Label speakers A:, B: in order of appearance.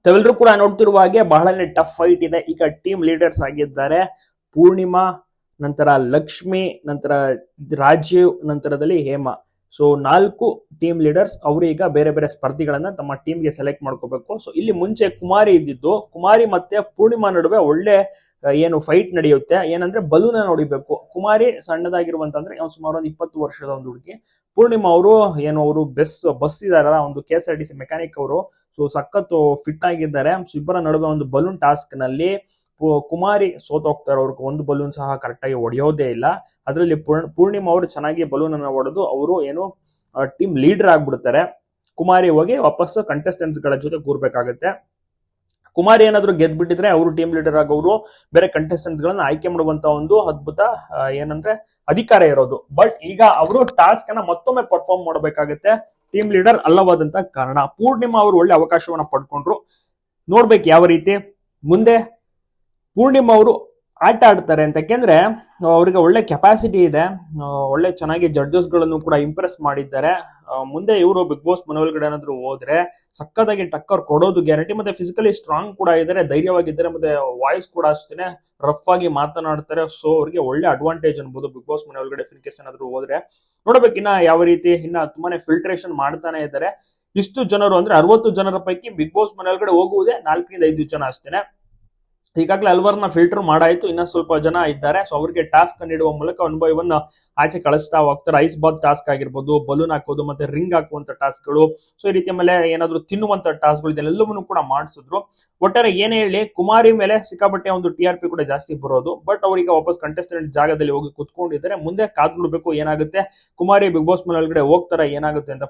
A: ತಾವೆಲ್ಲರೂ ಕೂಡ ನೋಡ್ತಿರುವ ಹಾಗೆ ಬಹಳನೇ ಟಫ್ ಫೈಟ್ ಇದೆ. ಈಗ ಟೀಮ್ ಲೀಡರ್ಸ್ ಆಗಿದ್ದಾರೆ ಪೂರ್ಣಿಮಾ, ನಂತರ ಲಕ್ಷ್ಮಿ, ನಂತರ ರಾಜೀವ್, ನಂತರದಲ್ಲಿ ಹೇಮಾ. ಸೊ 4 ಟೀಮ್ ಲೀಡರ್ಸ್ ಅವರು ಈಗ ಬೇರೆ ಬೇರೆ ಸ್ಪರ್ಧಿಗಳನ್ನ ತಮ್ಮ ಟೀಮ್ಗೆ ಸೆಲೆಕ್ಟ್ ಮಾಡ್ಕೋಬೇಕು. ಸೊ ಇಲ್ಲಿ ಮುಂಚೆ ಕುಮಾರಿ ಇದ್ದಿದ್ದು, ಕುಮಾರಿ ಮತ್ತೆ ಪೂರ್ಣಿಮಾ ನಡುವೆ ಒಳ್ಳೆ ಏನು ಫೈಟ್ ನಡೆಯುತ್ತೆ. ಏನಂದ್ರೆ ಬಲೂನ್ ನೋಡಿಬೇಕು. ಕುಮಾರಿ ಸಣ್ಣದಾಗಿರುವಂತಂದ್ರೆ ಸುಮಾರು ಒಂದು 20 ವರ್ಷದ ಒಂದು ಹುಡುಗಿ. ಪೂರ್ಣಿಮಾ ಅವರು ಏನು ಅವರು ಬಸ್ ಇದಾರಲ್ಲ, ಒಂದು KSRTC ಮೆಕ್ಯಾನಿಕ್ ಅವರು. ಸೊ ಸಖತ್ ಫಿಟ್ ಆಗಿದ್ದಾರೆ. ಇಬ್ಬರ ನಡುವೆ ಒಂದು ಬಲೂನ್ ಟಾಸ್ಕ್ ನಲ್ಲಿ ಕುಮಾರಿ ಸೋತೋಗ್ತಾರೆ. ಅವ್ರಿಗೆ ಒಂದು ಬಲೂನ್ ಸಹ ಕರೆಕ್ಟ್ ಆಗಿ ಹೊಡೆಯೋದೇ ಇಲ್ಲ. ಅದರಲ್ಲಿ ಪೂರ್ಣಿಮಾ ಅವರು ಚೆನ್ನಾಗಿ ಬಲೂನ್ ಅನ್ನ ಹೊಡೆದು ಅವರು ಏನು ಟೀಮ್ ಲೀಡರ್ ಆಗ್ಬಿಡ್ತಾರೆ. ಕುಮಾರಿ ಹೋಗಿ ವಾಪಸ್ ಕಂಟೆಸ್ಟೆಂಟ್ಸ್ ಗಳ ಜೊತೆ ಕೂರ್ಬೇಕಾಗುತ್ತೆ. ಕುಮಾರಿ ಏನಾದ್ರು ಗೆದ್ಬಿಟ್ಟಿದ್ರೆ ಅವರು ಟೀಮ್ ಲೀಡರ್ ಆಗೋರು ಬೇರೆ ಕಂಟೆಸ್ಟೆಂಟ್ಸ್ ಗಳನ್ನ ಆಯ್ಕೆ ಮಾಡುವಂತ ಒಂದು ಅದ್ಭುತ ಏನಂದ್ರೆ ಅಧಿಕಾರ ಇರೋದು. ಬಟ್ ಈಗ ಅವರು ಟಾಸ್ಕ್ ಅನ್ನ ಮತ್ತೊಮ್ಮೆ ಪರ್ಫಾರ್ಮ್ ಮಾಡಬೇಕಾಗುತ್ತೆ ಟೀಮ್ ಲೀಡರ್ ಅಲ್ಲವಾದಂತ ಕಾರಣ. ಪೂರ್ಣಿಮಾ ಅವರು ಒಳ್ಳೆ ಅವಕಾಶವನ್ನ ಪಡ್ಕೊಂಡ್ರು. ನೋಡ್ಬೇಕು ಯಾವ ರೀತಿ ಮುಂದೆ ಪೂರ್ಣಿಮಾ ಅವರು ಆಟ ಆಡ್ತಾರೆ ಅಂತ. ಯಾಕೆಂದ್ರೆ ಅವರಿಗೆ ಒಳ್ಳೆ ಕೆಪಾಸಿಟಿ ಇದೆ, ಒಳ್ಳೆ ಚೆನ್ನಾಗಿ ಜಡ್ಜಸ್ ಗಳನ್ನು ಕೂಡ ಇಂಪ್ರೆಸ್ ಮಾಡಿದ್ದಾರೆ. ಮುಂದೆ ಇವರು ಬಿಗ್ ಬಾಸ್ ಮನೆ ಒಳಗಡೆ ಏನಾದ್ರು ಹೋದ್ರೆ ಸಕ್ಕತ್ತಾಗಿ ಟಕ್ಕರ್ ಕೊಡೋದು ಗ್ಯಾರಂಟಿ. ಮತ್ತೆ ಫಿಸಿಕಲಿ ಸ್ಟ್ರಾಂಗ್ ಕೂಡ ಇದ್ದಾರೆ, ಧೈರ್ಯವಾಗಿದ್ದಾರೆ, ಮತ್ತೆ ವಾಯ್ಸ್ ಕೂಡ ಅಷ್ಟೇ ರಫ್ ಆಗಿ ಮಾತನಾಡ್ತಾರೆ. ಸೊ ಅವ್ರಿಗೆ ಒಳ್ಳೆ ಅಡ್ವಾಂಟೇಜ್ ಅನ್ಬೋದು ಬಿಗ್ ಬಾಸ್ ಮನೆ ಒಳಗಡೆ ಫಿಲ್ಕೇಶನ್ ಏನಾದ್ರು ಹೋದ್ರೆ. ನೋಡ್ಬೇಕು ಇನ್ನ ಯಾವ ರೀತಿ ಇನ್ನ ತುಂಬಾನೇ ಫಿಲ್ಟ್ರೇಷನ್ ಮಾಡ್ತಾನೆ ಇದ್ದಾರೆ. ಇಷ್ಟು ಜನರು ಅಂದ್ರೆ 60 ಜನರ ಪೈಕಿ ಬಿಗ್ ಬಾಸ್ ಮನೆ ಒಳಗಡೆ ಹೋಗುವುದೇ 4 ರಿಂದ 5 ಜನ ಅಷ್ಟೇನೆ. ಈಗಾಗಲೇ ಹಲವರನ್ನ ಫಿಲ್ಟರ್ ಮಾಡಾಯ್ತು, ಇನ್ನ ಸ್ವಲ್ಪ ಜನ ಇದ್ದಾರೆ. ಸೊ ಅವ್ರಿಗೆ ಟಾಸ್ಕ್ ನೀಡುವ ಮೂಲಕ 1 by 1 ಆಚೆ ಕಳಿಸ್ತಾ ಹೋಗ್ತಾರೆ. ಐಸ್ ಬಾತ್ ಟಾಸ್ಕ್ ಆಗಿರ್ಬೋದು, ಬಲೂನ್ ಹಾಕೋದು, ಮತ್ತೆ ರಿಂಗ್ ಹಾಕುವಂತ ಟಾಸ್ಕ್ಗಳು. ಸೊ ಈ ರೀತಿಯ ಮೇಲೆ ಏನಾದ್ರು ತಿನ್ನುವಂತ ಟಾಸ್ಕ್ಗಳು ಇದೆಲ್ಲವನ್ನೂ ಕೂಡ ಮಾಡಿಸಿದ್ರು. ಒಟ್ಟಾರೆ ಏನೇ ಹೇಳಿ ಕುಮಾರಿ ಮೇಲೆ ಸಿಕ್ಕಾಪಟ್ಟೆ ಒಂದು TRP ಕೂಡ ಜಾಸ್ತಿ ಬರೋದು. ಬಟ್ ಅವ್ರಿಗೆ ವಾಪಸ್ ಕಂಟೆಸ್ಟೆಂಟ್ ಜಾಗದಲ್ಲಿ ಹೋಗಿ ಕುತ್ಕೊಂಡಿದ್ದಾರೆ. ಮುಂದೆ ಕಾದ್ ನೋಡ್ಬೇಕು ಏನಾಗುತ್ತೆ. ಕುಮಾರಿ ಬಿಗ್ ಬಾಸ್ ಮನೆ ಒಳಗಡೆ ಹೋಗ್ತಾರೆ ಏನಾಗುತ್ತೆ ಅಂತ.